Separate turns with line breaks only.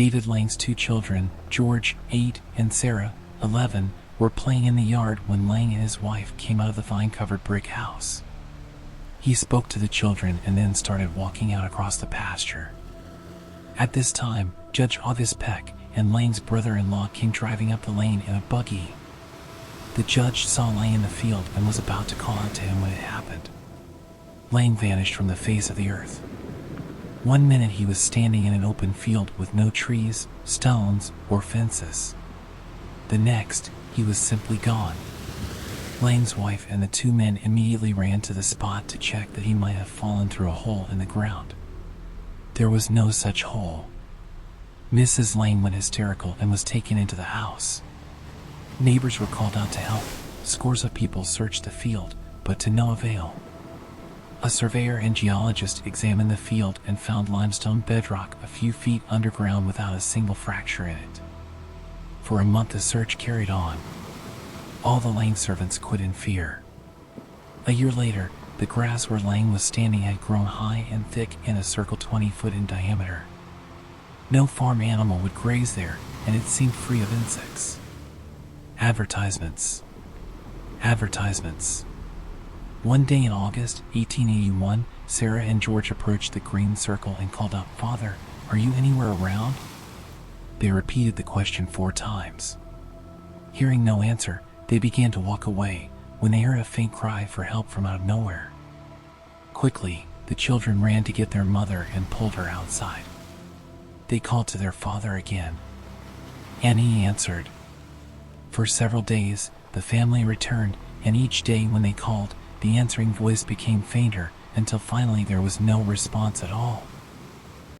David Lang's two children, George, 8, and Sarah, 11, were playing in the yard when Lang and his wife came out of the vine-covered brick house. He spoke to the children and then started walking out across the pasture. At this time, Judge August Peck and Lang's brother-in-law came driving up the lane in a buggy. The judge saw Lang in the field and was about to call out to him when it happened. Lang vanished from the face of the earth. One minute he was standing in an open field with no trees, stones, or fences. The next, he was simply gone. Lang's wife and the two men immediately ran to the spot to check that he might have fallen through a hole in the ground. There was no such hole. Mrs. Lang went hysterical and was taken into the house. Neighbors were called out to help. Scores of people searched the field, but to no avail. A surveyor and geologist examined the field and found limestone bedrock a few feet underground without a single fracture in it. For a month the search carried on. All the Lang servants quit in fear. A year later, the grass where Lang was standing had grown high and thick in a circle 20 foot in diameter. No farm animal would graze there, and it seemed free of insects. Advertisements. Advertisements. One day in August 1881, Sarah and George approached the green circle and called out, "Father, are you anywhere around?" They repeated the question 4 times. Hearing no answer, they began to walk away when they heard a faint cry for help from out of nowhere. Quickly, the children ran to get their mother and pulled her outside. They called to their father again, and he answered. For several days, the family returned, and each day when they called, the answering voice became fainter until finally there was no response at all.